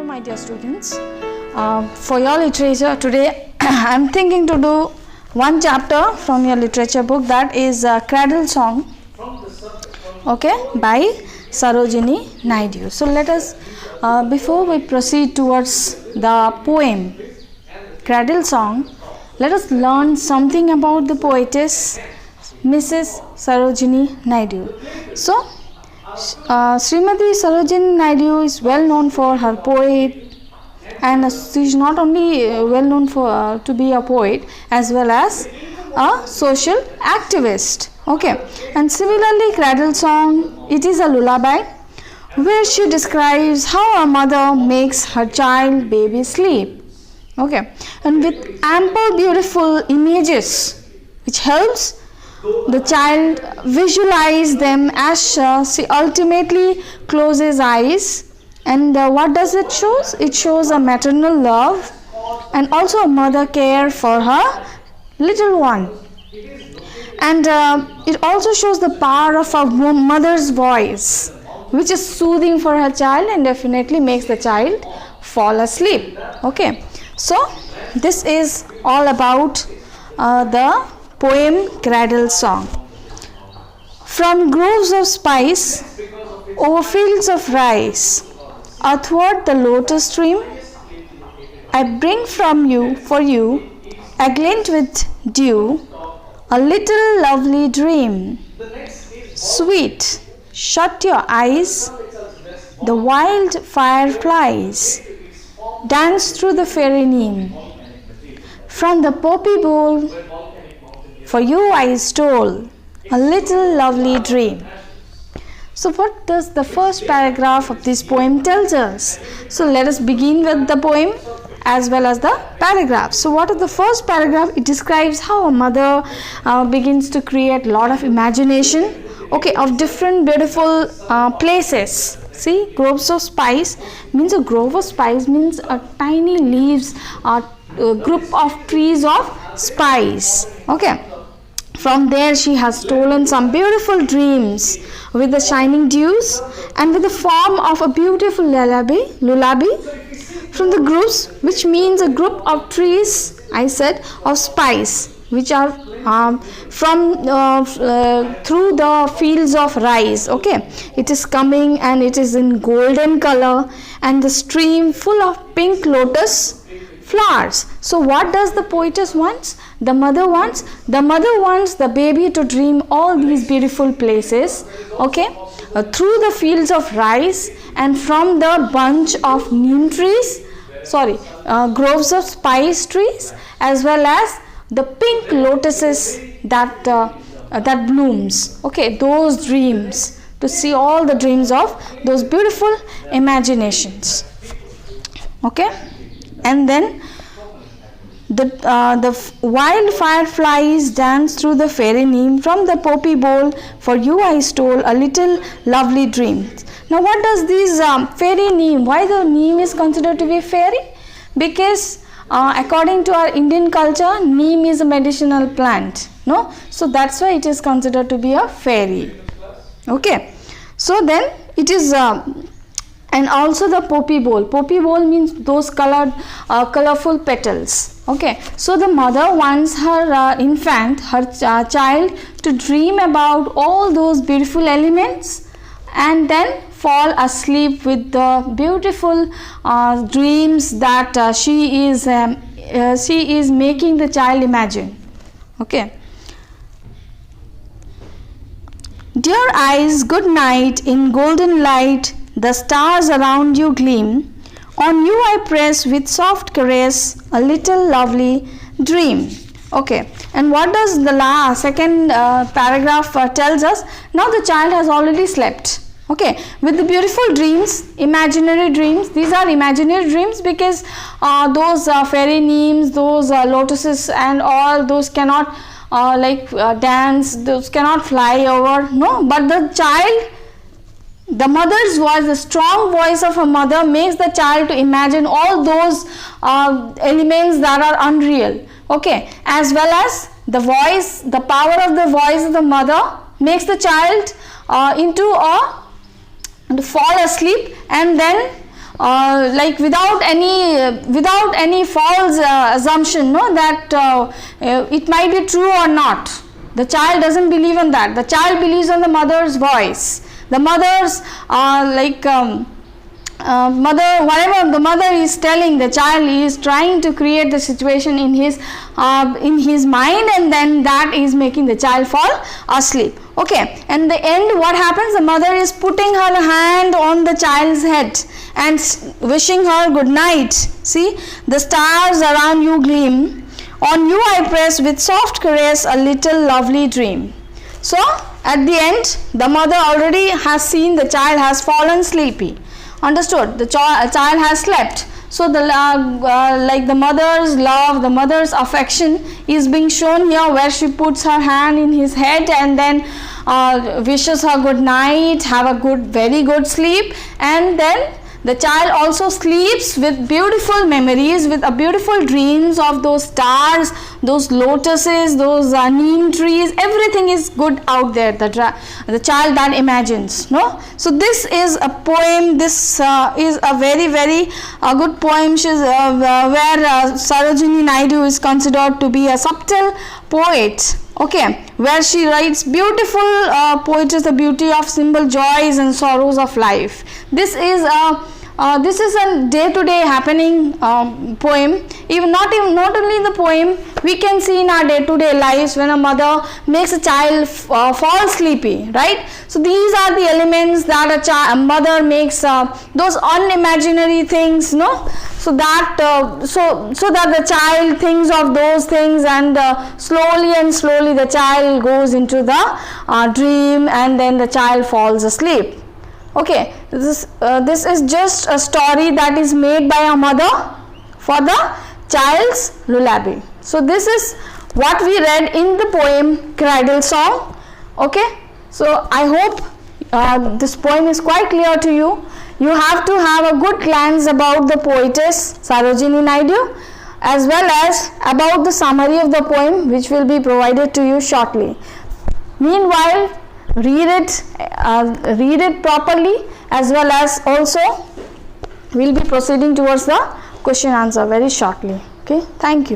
my dear students. For your literature today, I am thinking to do one chapter from your literature book, that is Cradle Song, okay, by Sarojini Naidu. So let us, before we proceed towards the poem Cradle Song, let us learn something about the poetess Mrs. Sarojini Naidu. So Srimati Sarojini Naidu is well known for her poet, and she is not only well known for to be a poet as well as a social activist. Okay, and similarly, Cradle Song, it is a lullaby where she describes how a mother makes her child baby sleep. Okay, and with ample beautiful images which helps the child visualize them as she ultimately closes eyes. And what does it shows? It shows a maternal love and also a mother care for her little one. And it also shows the power of a mother's voice, which is soothing for her child and definitely makes the child fall asleep. Okay, so this is all about the poem Cradle Song. From groves of spice, over fields of rice, athwart the lotus stream, I bring from you, for you, aglint with dew, a little lovely dream. Sweet, shut your eyes, the wild fireflies dance through the fairy neem. From the poppy bowl, for you I stole a little lovely dream. So what does the first paragraph of this poem tells us? So let us begin with the poem as well as the paragraph. So what is the first paragraph? It describes how a mother begins to create a lot of imagination, okay, of different beautiful places. See, groves of spice means a grove of spice means a tiny leaves, a group of trees of spice. Okay. From there she has stolen some beautiful dreams with the shining dews and with the form of a beautiful lullaby from the groups, which means a group of trees, I said, of spice, which are from through the fields of rice. Okay, it is coming and it is in golden color, and the stream full of pink lotus flowers. So what does the poetess wants? The mother wants the baby to dream all these beautiful places, okay, through the fields of rice and from the bunch of neem trees, groves of spice trees, as well as the pink lotuses that blooms. Okay, those dreams, to see all the dreams of those beautiful imaginations. Okay, and then the wild fireflies dance through the fairy neem. From the poppy bowl, for you I stole a little lovely dream. Now what does this fairy neem, why the neem is considered to be fairy? Because according to our Indian culture, neem is a medicinal plant, no? So that's why it is considered to be a fairy. Okay, so then it is and also the poppy bowl. Poppy bowl means those colorful petals. Okay, so the mother wants her infant, her child, to dream about all those beautiful elements and then fall asleep with the beautiful dreams that she is making the child imagine. Okay. Dear eyes, good night. In golden light, the stars around you gleam. On you I press with soft caress a little lovely dream. Okay, and what does the second paragraph tells us? Now the child has already slept. Okay, with the beautiful dreams, imaginary dreams. These are imaginary dreams because those fairy neems, those lotuses and all those cannot dance, those cannot fly over. No, but the child, the mother's voice, the strong voice of a mother makes the child to imagine all those elements that are unreal. Okay, as well as the voice, the power of the voice of the mother makes the child to fall asleep, and then like without any false assumption, no, that it might be true or not. The child doesn't believe in that. The child believes on the mother's voice. The mother's mother, whatever the mother is telling, the child is trying to create the situation in his mind, and then that is making the child fall asleep. Okay, and the end, what happens? The mother is putting her hand on the child's head and wishing her good night. See, the stars around you gleam, on you I press with soft caress a little lovely dream. So at the end, the mother already has seen the child has fallen sleepy. Understood? The child has slept. So the like the mother's love, the mother's affection is being shown here, where she puts her hand in his head and then wishes her good night, have a very good sleep, and then the child also sleeps with beautiful memories, with beautiful dreams of those stars, those lotuses, those neem trees. Everything is good out there. The child that imagines. No. So this is a poem. This is a very good poem. Where Sarojini Naidu is considered to be a subtle poet. Okay, where she writes beautiful poetry, the beauty of simple joys and sorrows of life. This is a day-to-day happening poem. Not only the poem, we can see in our day-to-day lives when a mother makes a child fall sleepy, right? So these are the elements that a mother makes, those unimaginary things, no? So that the child thinks of those things, and slowly the child goes into the dream, and then the child falls asleep. Okay, this is just a story that is made by a mother for the child's lullaby. So this is what we read in the poem Cradle Song. Okay, so I hope this poem is quite clear to you. You have to have a good glance about the poetess Sarojini Naidu, as well as about the summary of the poem, which will be provided to you shortly. Meanwhile, read it properly, as well as also we'll be proceeding towards the question answer very shortly. Okay, thank you.